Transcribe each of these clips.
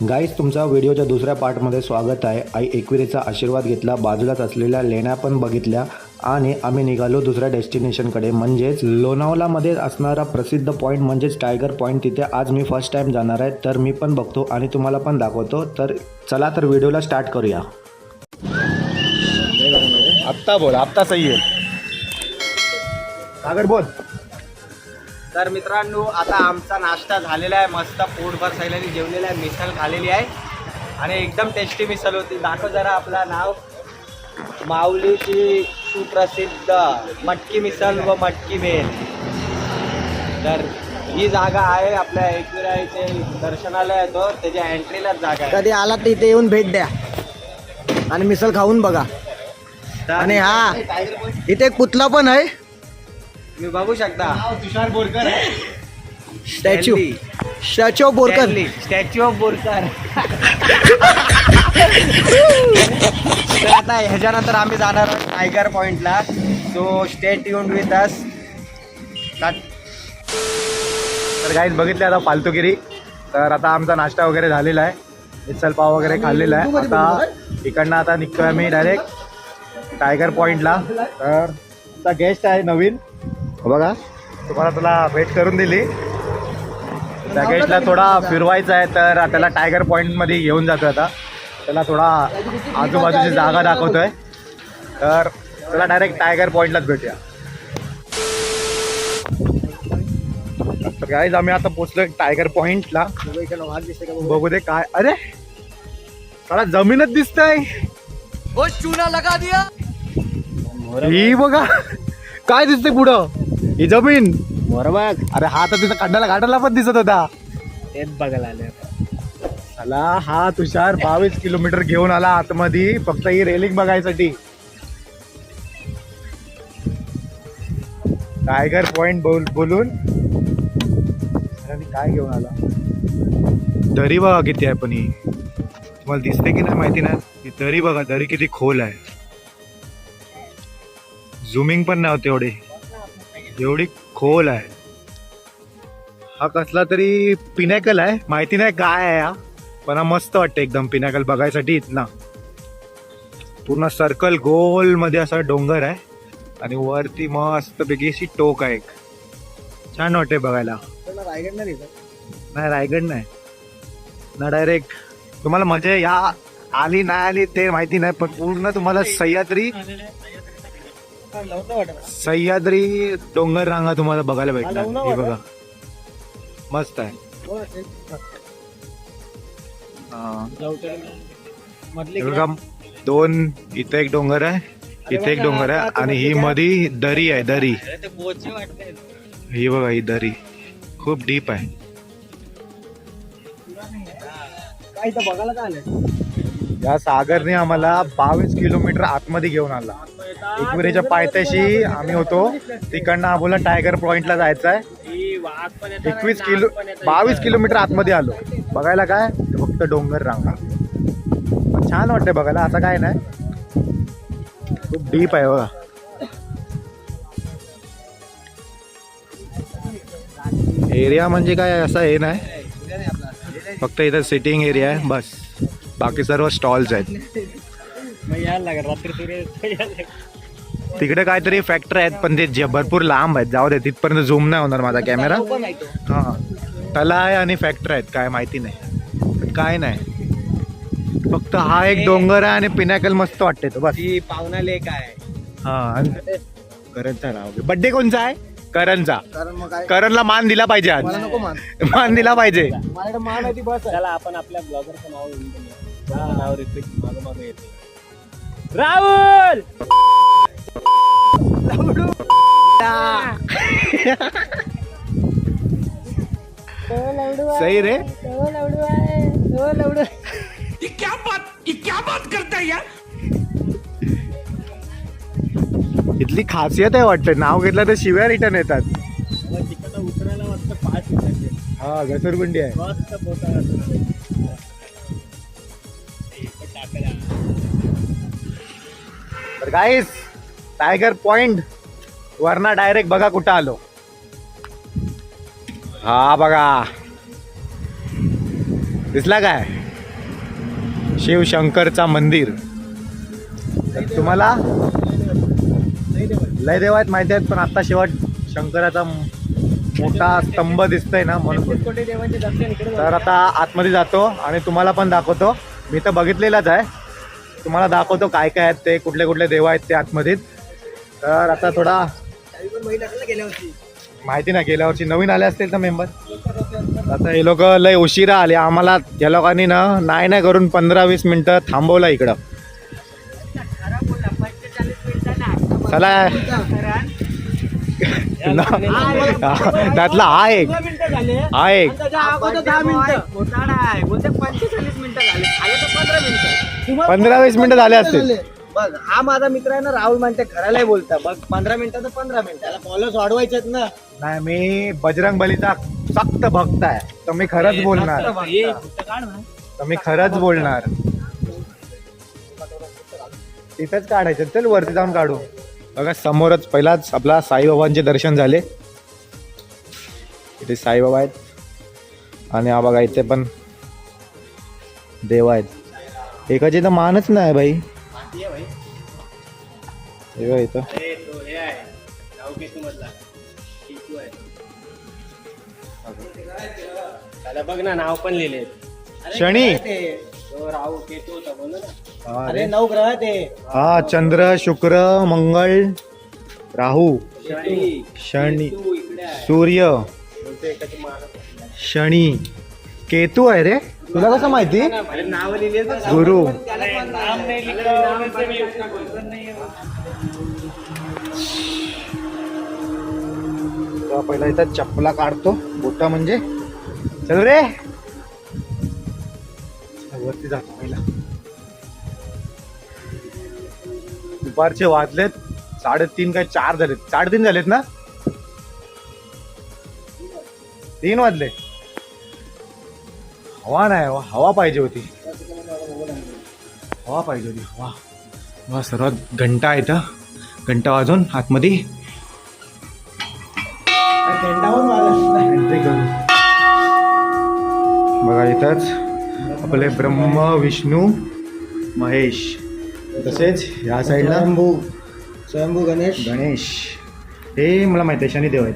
गाईस, तुमचा व्हिडिओच्या दुसऱ्या पार्टमध्ये स्वागत आहे. आई एकविरेचा आशीर्वाद घेतला, बाजूलाच असलेल्या लेण्या पण बघितल्या आणि आम्ही निघालो दुसऱ्या डेस्टिनेशनकडे, म्हणजेच लोणावळामध्ये असणारा प्रसिद्ध पॉईंट म्हणजेच टायगर पॉईंट. तिथे आज मी फर्स्ट टाईम जाणार आहे, तर मी पण बघतो आणि तुम्हाला पण दाखवतो. तर चला तर व्हिडिओला स्टार्ट करूया. आत्ता बोल, आत्ता सही आहे. सागर बोल. तर मित्रांनो, आता आमचा नाश्ता झालेला आहे. मस्त पोटभर सैलानी जेवलेला आहे. मिसळ खालेली आहे आणि एकदम टेस्टी मिसळ होती. दाखव जरा आपलं नाव. माऊलीची सुप्रसिद्ध मटकी मिसळ व मटकी भेल. तर ही जागा आहे आपल्या एकविरायचे दर्शनालय येतो, त्याच्या एंट्रीलाच जागा आहे. कधी आला तर इथे येऊन भेट द्या आणि मिसळ खाऊन बघा. आणि हा इथे एक पुतला पण आहे, तुम्ही बघू शकता. Tushar Borkar statue of Borkar. Statue of Borkar. तर आता ह्याच्यानंतर आम्ही जाणार आहोत टायगर पॉइंटला. So stay tuned with us. तर गाईज बघितले आता फालतूगिरी. तर आता आमचा नाश्ता वगैरे झालेला आहे, मिसळ पाव वगैरे खाल्लेला आहे. आता इकडनं आता निघतोय आम्ही डायरेक्ट टायगर पॉईंटला. तर आता गेस्ट आहे नवीन, बघा तुम्हाला तुला भेट करून दिली. त्या गेस्टला थोडा फिरवायचा आहे, तर त्याला टायगर पॉईंटमध्ये घेऊन जातो. आता त्याला थोडा आजूबाजूची जागा दाखवतोय. तर त्याला डायरेक्ट टायगर पॉईंटलाच भेटूया. तर गाईज आम्ही आता पोचलोय टायगर पॉईंटला. बघू दे काय. अरे मला जमीनच दिसतंय. चुना लगा दिया. ही बघा काय दिसतंय पुढं, ही जमीन. बरोबर. अरे हा तर तिथं काढायला पण दिसत होता. तेच बघायला आले. आला हा तुषार 22 किलोमीटर घेऊन आला आतमध्ये फक्त ही रेलिंग बघायसाठी. टायगर पॉइंट बोलून काय घेऊन आला. दरी बघा किती आहे, पण ही तुम्हाला दिसते की नाही माहिती नाही. ही दरी बघा, दरी किती खोल आहे. झुमिंग पण नव्हते एवढी खोल आहे. हा कसला तरी पिनॅकल आहे, माहिती नाही काय आहे हा, पण हा मस्त वाटतं एकदम पिनॅकल बघायसाठी. इथना पूर्ण सर्कल गोल मध्ये असा डोंगर आहे आणि वरती मस्त पैकी अशी टोक आहे. छान वाटते बघायला. नाही रायगड नाही ना, डायरेक्ट तुम्हाला मजा या आली नाही आली ते माहिती नाही, पण पूर्ण तुम्हाला सह्याद्री डोंगर रांगा तुम्हाला बघायला भेटणार. हे बघा मस्त आहे. बघा दोन, इथे एक डोंगर आहे, इथे एक डोंगर आहे आणि ही मध्ये दरी आहे. दरी ही बघा, ही दरी खूप डीप आहे. या सागरने आम्हाला 22 किलोमीटर आतमध्ये घेऊन आला. एकविरेच्या पायथ्याशी आम्ही होतो, तिकडनं आम्हाला टायगर पॉइंटला जायचं आहे. 22 किलोमीटर आतमध्ये आलो. बघायला काय, फक्त डोंगर रांगा. छान वाटतंय बघायला, असं काय नाही, खूप डीप आहे बघा. एरिया म्हणजे काय असं हे नाही, फक्त इथं सिटिंग एरिया आहे बस, बाकी सर्व स्टॉल्स आहेत. तिकडे काहीतरी फॅक्टरी आहेत, पण ते भरपूर लांब आहेत. जाऊ दे, तिथपर्यंत झूम नाही होणार माझा कॅमेरा. हा तला आहे आणि फॅक्टरी आहेत, काय माहिती नाही, पण काय नाही, फक्त हा एक डोंगर आहे आणि पिनॅकल मस्त वाटते तो बस. ती पावना लेक आहे. हा करणचा नाव. बड्डे कोणचा आहे? करणचा. करणला मान दिला पाहिजे आज. मान दिला पाहिजे. चला आपण आपल्या ब्लॉगरचं नाव घेऊन नाव रिपीट मागं येते. राहुल सही रे. क्या बात करता है यार. इथली खासियत आहे वाटतं, नाव घेतलं तर शिव्या रिटर्न येतात. उतरायला वाटतं 5 मिनिटाचे. हा घसरगुंडी आहे. तर गाईस टायगर पॉइंट वरना डायरेक्ट बघा कुठं आलो. हा बघा दिसला काय. शिवशंकरचा मंदिर. तर तुम्हाला लय देव आहेत माहिती आहेत, पण आता शेवट शंकराचा मोठा स्तंभ दिसतोय ना म्हणून. तर आता आतमध्ये जातो आणि तुम्हाला पण दाखवतो. मी तर बघितलेलाच आहे, तुम्हाला दाखवतो काय काय आहेत ते, कुठले कुठले देव आहेत ते आतमध्ये. तर आता थोडा माहिती नाही, गेल्या वर्षी नवीन आले असतील तर मेंबर. आता हे लोक लय उशिरा आले, आम्हाला या लोकांनी ना नाही करून 15-20 मिनटं थांबवलं इकडं. चला त्यातला हा एक 15-20 मिनिटं झाले असतील. बघ हा माझा मित्र आहे ना राहुल मानते, खरायलाही बोलता बघ 15 मिनिटं तर 15 मिनिटं, त्याला फॉलोअर्स वाढवायचेत ना. नाही, मी बजरंग बलीचा सक्त भक्त आहे, तर मी खरंच बोलणार. तिथेच काढायचं. चल वरती जाऊन काढू. बघा समोरच पहिलाच आपला साईबाबांचे दर्शन झाले. इथे साईबाबा आहेत आणि हा बघा इथे पण देव आहेत. एकाची तर मानच नाही भाई. हे बघा इथं बघ ना, नाव पण लिहिले. शनी. राहू केतू होता बोल ना. अरे 9 ग्रह आहे ते. हा, चंद्र, शुक्र, मंगळ, राहू, शनी, सूर्य, शनी, केतू आहे रे. तुला कसं माहिती? नाव लिहिले गुरु. पहिला इथं चप्पला काढतो, बोटा म्हणजे. चल रे वरती जातो पहिला. दुपारचे वाजलेत 3:30 काय 4 झालेत. 3:30 झालेत ना, 3 वाजले. हवा नाही, हवा पाहिजे होती. हवा सर्वात घंटा आहे इथं. घंटा वाजून आतमध्ये बघा. इथंच आपले ब्रह्म, विष्णू, महेश, तसेच या साईडला स्वयंभू गणेश. हे मला माहिती आहे शनिदेव आहेत.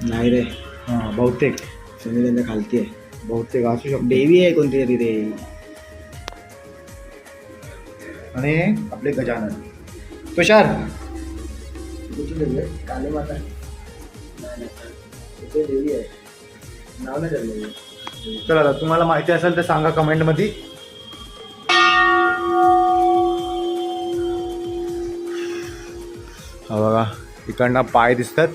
नाही रे, हां बहुतेक शनी त्यांच्या खालती आहे. बहुतेक असू शकतो. देवी आहे कोणती तरी रे. आणि आपले गजानन. तुषार काले माता देवी आहे, नाव नाही ठरलेलं. चला, तुम्हाला माहिती असेल तर सांगा कमेंट मध्ये. हा बघा इकडनं पाय दिसतात.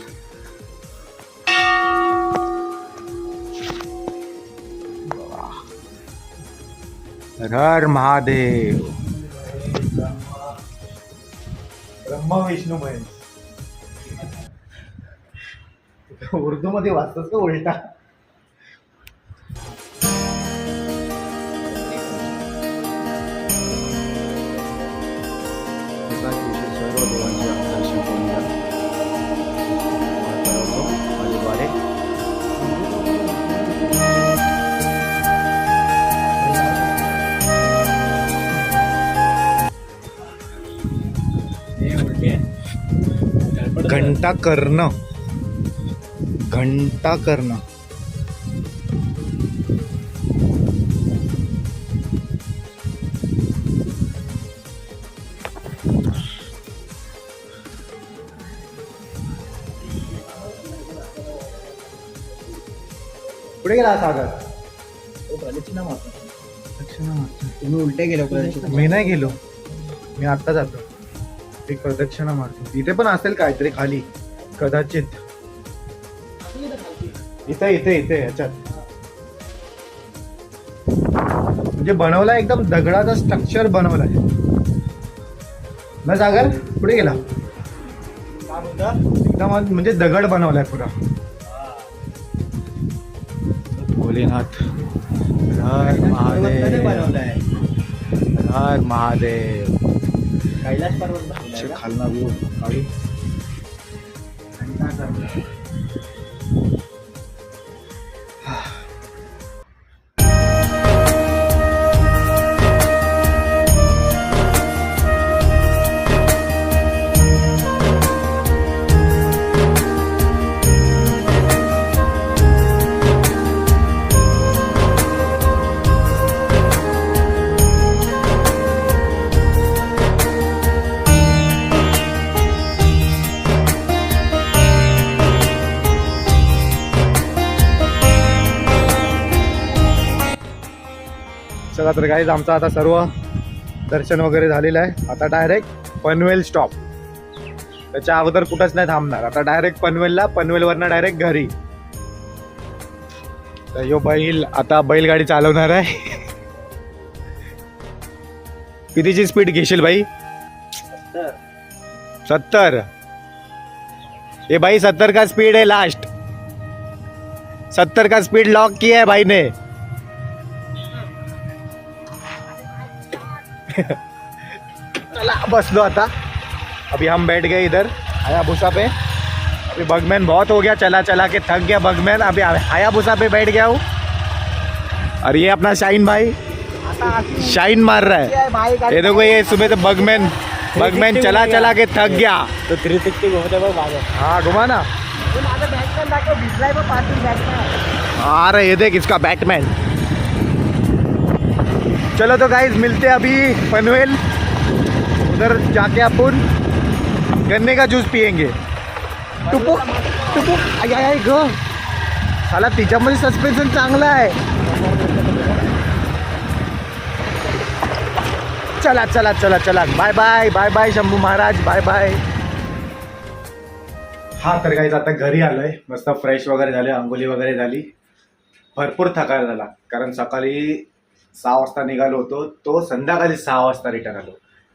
हर हर महादेव. ब्रह्मा विष्णू महेश. उर्दू मध्ये वाचतोस का उलटा? सर्व देवांचे दर्शन करून घ्या. माझ्याद्वारे घंटा कर्ण. पुढे गेला सागर. प्रदक्षिणा मारतो. तुम्ही उलटे गेलो प्रदक्षिणा. मी नाही गेलो, मी आता जातो. एक प्रदक्षिणा मारतो. इथे पण असेल काहीतरी खाली कदाचित. इथे याच्यात म्हणजे बनवलाय, एकदम दगडाचा स्ट्रक्चर बनवलाय ना सागर. पुढे गेला एकदम म्हणजे दगड बनवलाय पुरा. भोलेनाथ. हर महादेव. हर महादेव. कैलास पर्वत खालना व्यू काढू. चला तर गाईज आमचं आता सर्व दर्शन वगैरे झालेलं आहे. आता डायरेक्ट पनवेल स्टॉप. त्याच्या अगोदर कुठंच नाही थांबणार. आता डायरेक्ट पनवेलला, पनवेलवरनं डायरेक्ट घरी. तर यो बैल आता बैलगाडी चालवणार आहे. कितीची स्पीड घेशील भाई? 70. ये भाई 70 का स्पीड है लास्ट. 70 का स्पीड लॉक किया है भाई ने. चला बसलो आता. अभी हम बैठ गए इधर हायाबुसा पे. अभी बगमैन बहुत हो गया, चला चला के थक गया बगमैन. अभी हायाबुसा पे बैठ गया हूँ. और ये अपना शाइन भाई शाइन मार रहा है. ये देखो ये सुबह तो बगमैन चला चला के थक गया. तो 360 घूमते बघ मागं. हाँ घुमा ना. माझं बॅटमॅन दाखव, भिजलाय बघ पाठून बॅटमॅन. आ रहा है ये देख इसका बैटमैन. चलो तो गाइस मिलते हैं अभी पनवेल. उधर जाके अपन गन्ने का जूस पियेंगे. टुपू टुपू आय आय ग. साला तिच्यामध्ये सस्पेन्शन चांगलं आहे. चला चला चला चला. Bye bye bye bye Shambhu Maharaj, bye bye. हा तर गाईज आता घरी आलोय. मस्त फ्रेश वगैरे झाले, अंघोळी वगैरे झाली. भरपूर थकायला झाला कारण सकाळी 6 वाजता निघालो होतो, तो संध्याकाळी 6 वाजता रिटर्न आलो.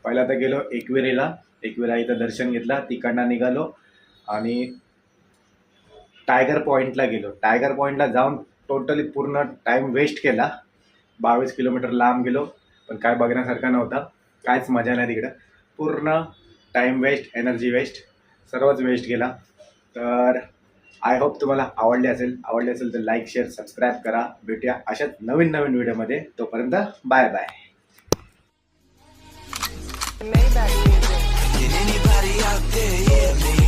पहिला तर गेलो एकविरेला. एकविरा इथं दर्शन घेतला, तिकडनं निघालो आणि टायगर पॉईंटला गेलो. टायगर पॉईंटला जाऊन टोटली पूर्ण टाईम वेस्ट केला. 22 किलोमीटर लांब गेलो पण काय बघण्यासारखं नव्हता. कायच मजा नाही तिकडं. पूर्ण टाईम वेस्ट, एनर्जी वेस्ट, सर्वच वेस्ट गेला. तर आय होप तुम्हाला आवडले असेल तर लाईक, शेअर, सबस्क्राईब करा. भेटूया अशाच नवीन व्हिडिओमध्ये. तोपर्यंत bye bye. Maybach music. Can anybody out there hear me?